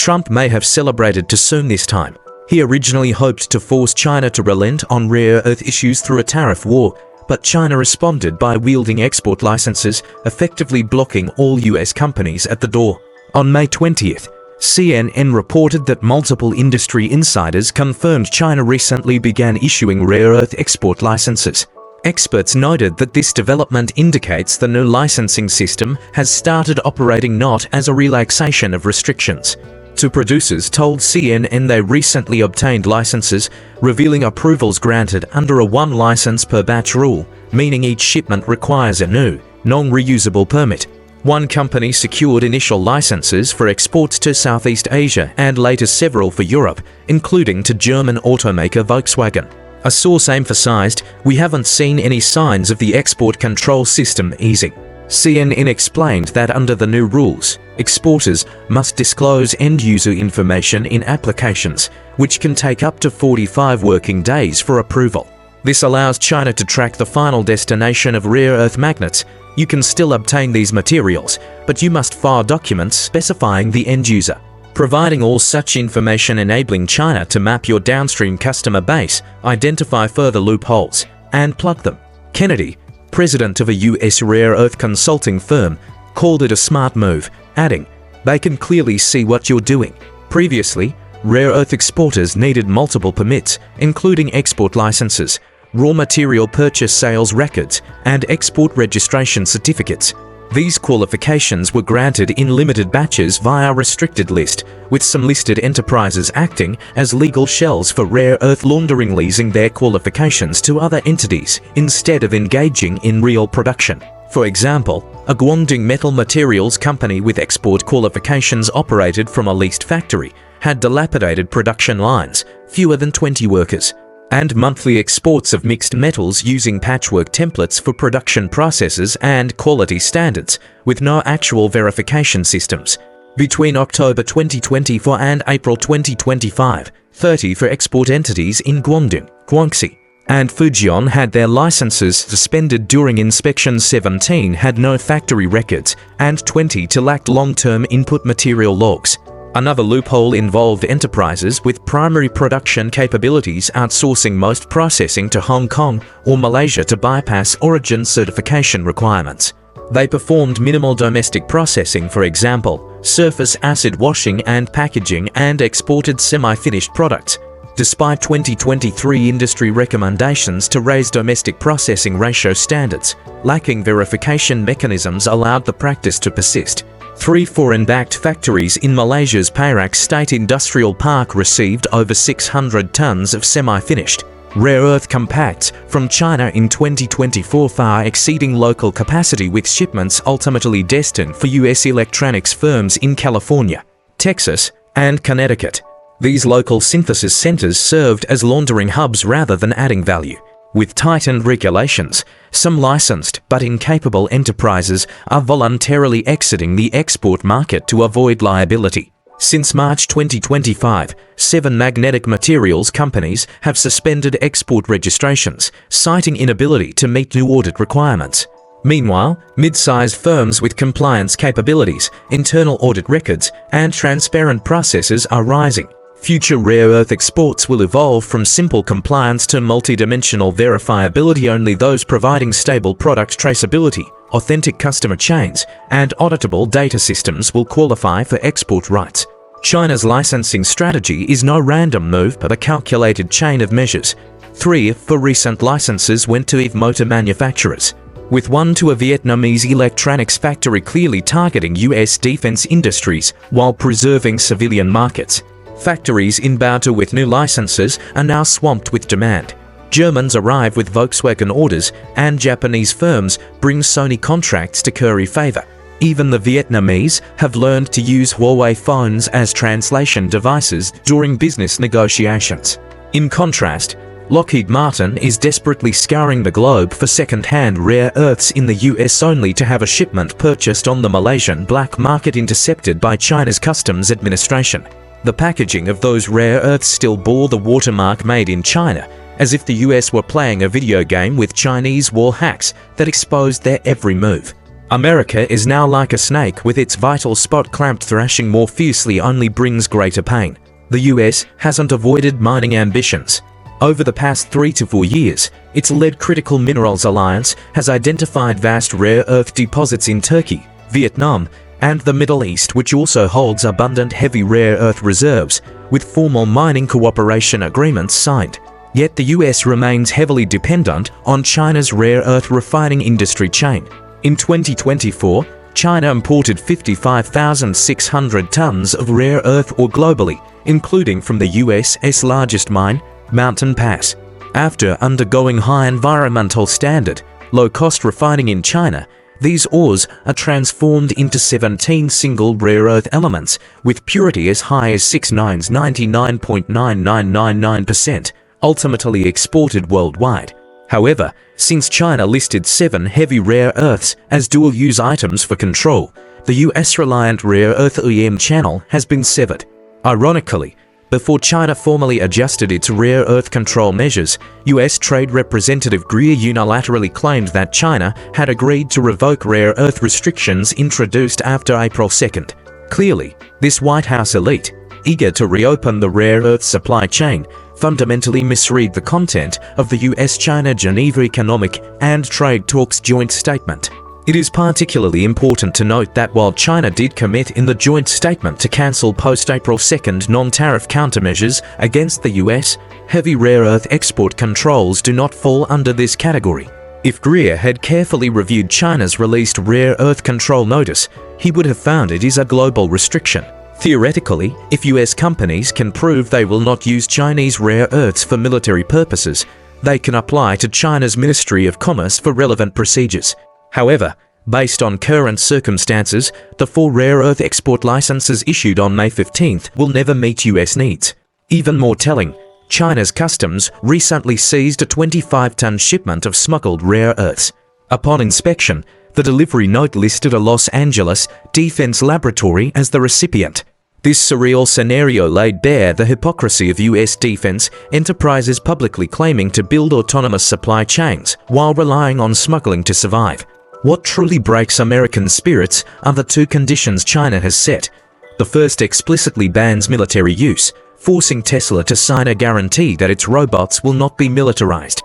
Trump may have celebrated too soon this time. He originally hoped to force China to relent on rare earth issues through a tariff war, but China responded by wielding export licenses, effectively blocking all US companies at the door. On May 20th, CNN reported that multiple industry insiders confirmed China recently began issuing rare earth export licenses. Experts noted that this development indicates the new licensing system has started operating not as a relaxation of restrictions. Two producers told CNN they recently obtained licenses, revealing approvals granted under a one license per batch rule, meaning each shipment requires a new, non-reusable permit. One company secured initial licenses for exports to Southeast Asia and later several for Europe, including to German automaker Volkswagen. A source emphasized, "We haven't seen any signs of the export control system easing." CNN explained that under the new rules, exporters must disclose end-user information in applications, which can take up to 45 working days for approval. This allows China to track the final destination of rare earth magnets. You can still obtain these materials, but you must file documents specifying the end user. Providing all such information enabling China to map your downstream customer base, identify further loopholes, and plug them. Kennedy, president of a US rare earth consulting firm, called it a smart move, adding, "They can clearly see what you're doing." Previously, rare earth exporters needed multiple permits, including export licenses, raw material purchase sales records, and export registration certificates. These qualifications were granted in limited batches via a restricted list, with some listed enterprises acting as legal shells for rare earth laundering, leasing their qualifications to other entities instead of engaging in real production. For example, a Guangdong metal materials company with export qualifications operated from a leased factory had dilapidated production lines, fewer than 20 workers, and monthly exports of mixed metals using patchwork templates for production processes and quality standards, with no actual verification systems. Between October 2024 and April 2025, 30 for export entities in Guangdong, Guangxi, and Fujian had their licenses suspended during inspection. 17 had no factory records, and 20 lacked long-term input material logs. Another loophole involved enterprises with primary production capabilities outsourcing most processing to Hong Kong or Malaysia to bypass origin certification requirements. They performed minimal domestic processing, for example, surface acid washing and packaging, and exported semi-finished products. Despite 2023 industry recommendations to raise domestic processing ratio standards, lacking verification mechanisms allowed the practice to persist. 3 foreign-backed factories in Malaysia's Perak State Industrial Park received over 600 tons of semi-finished rare earth compacts from China in 2024, far exceeding local capacity, with shipments ultimately destined for US electronics firms in California, Texas, and Connecticut. These local synthesis centers served as laundering hubs rather than adding value. With tightened regulations, some licensed but incapable enterprises are voluntarily exiting the export market to avoid liability. Since March 2025, 7 magnetic materials companies have suspended export registrations, citing inability to meet new audit requirements. Meanwhile, mid-sized firms with compliance capabilities, internal audit records, and transparent processes are rising. Future rare earth exports will evolve from simple compliance to multidimensional verifiability. Only those providing stable product traceability, authentic customer chains, and auditable data systems will qualify for export rights. China's licensing strategy is no random move but a calculated chain of measures. 3 for recent licenses went to EV motor manufacturers, with 1 to a Vietnamese electronics factory, clearly targeting US defense industries while preserving civilian markets. Factories inbound with new licenses are now swamped with demand. Germans arrive with Volkswagen orders, and Japanese firms bring Sony contracts to curry favor. Even the Vietnamese have learned to use Huawei phones as translation devices during business negotiations. In contrast, Lockheed Martin is desperately scouring the globe for second-hand rare earths in the US, only to have a shipment purchased on the Malaysian black market intercepted by China's Customs Administration. The packaging of those rare earths still bore the watermark "Made in China," as if the US were playing a video game with Chinese wall hacks that exposed their every move. America is now like a snake with its vital spot clamped. Thrashing more fiercely only brings greater pain. The US hasn't avoided mining ambitions. Over the past 3 to 4 years, its Lead Critical Minerals Alliance has identified vast rare earth deposits in Turkey, Vietnam, and the Middle East, which also holds abundant heavy rare earth reserves, with formal mining cooperation agreements signed. Yet the US remains heavily dependent on China's rare earth refining industry chain. In 2024, China imported 55,600 tons of rare earth ore globally, including from the US's largest mine, Mountain Pass. After undergoing high environmental standard, low-cost refining in China, these ores are transformed into 17 single rare earth elements with purity as high as 99.9999%, ultimately exported worldwide. However, since China listed 7 heavy rare earths as dual-use items for control, the US-reliant rare earth EM channel has been severed. Ironically, before China formally adjusted its rare earth control measures, US Trade Representative Greer unilaterally claimed that China had agreed to revoke rare earth restrictions introduced after April 2nd. Clearly, this White House elite, eager to reopen the rare earth supply chain, fundamentally misread the content of the US-China Geneva Economic and Trade Talks joint statement. It is particularly important to note that while China did commit in the joint statement to cancel post-April 2nd non-tariff countermeasures against the US, heavy rare earth export controls do not fall under this category. If Greer had carefully reviewed China's released rare earth control notice, he would have found it is a global restriction. Theoretically, if US companies can prove they will not use Chinese rare earths for military purposes, they can apply to China's Ministry of Commerce for relevant procedures. However, based on current circumstances, the 4 rare earth export licenses issued on May 15th will never meet US needs. Even more telling, China's customs recently seized a 25-ton shipment of smuggled rare earths. Upon inspection, the delivery note listed a Los Angeles defense laboratory as the recipient. This surreal scenario laid bare the hypocrisy of US defense enterprises publicly claiming to build autonomous supply chains while relying on smuggling to survive. What truly breaks American spirits are the 2 conditions China has set. The first explicitly bans military use, forcing Tesla to sign a guarantee that its robots will not be militarized.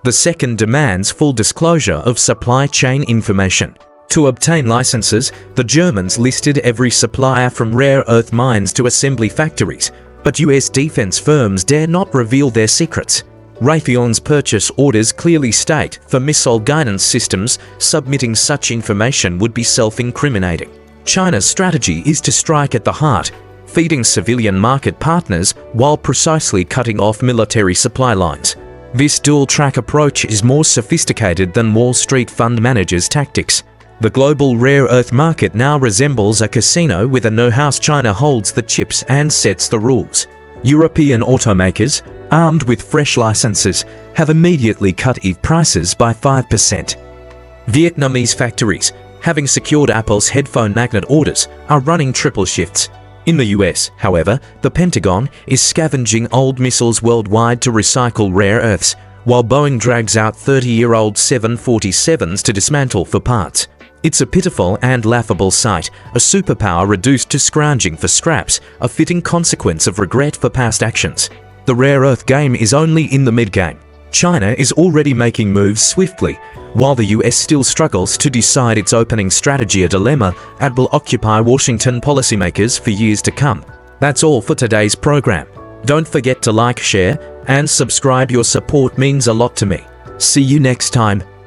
The second demands full disclosure of supply chain information. To obtain licenses, the Germans listed every supplier from rare earth mines to assembly factories, but US defense firms dare not reveal their secrets. Raytheon's purchase orders clearly state, for missile guidance systems, submitting such information would be self-incriminating. China's strategy is to strike at the heart, feeding civilian market partners while precisely cutting off military supply lines. This dual-track approach is more sophisticated than Wall Street fund managers' tactics. The global rare earth market now resembles a casino with a know-house. China holds the chips and sets the rules. European automakers, armed with fresh licenses, have immediately cut EV prices by 5%. Vietnamese factories, having secured Apple's headphone magnet orders, are running triple shifts. In the US, however, the Pentagon is scavenging old missiles worldwide to recycle rare earths, while Boeing drags out 30-year-old 747s to dismantle for parts. It's a pitiful and laughable sight, a superpower reduced to scrounging for scraps, a fitting consequence of regret for past actions. The rare earth game is only in the mid-game. China is already making moves swiftly, while the US still struggles to decide its opening strategy, a dilemma that will occupy Washington policymakers for years to come. That's all for today's program. Don't forget to like, share, and subscribe. Your support means a lot to me. See you next time.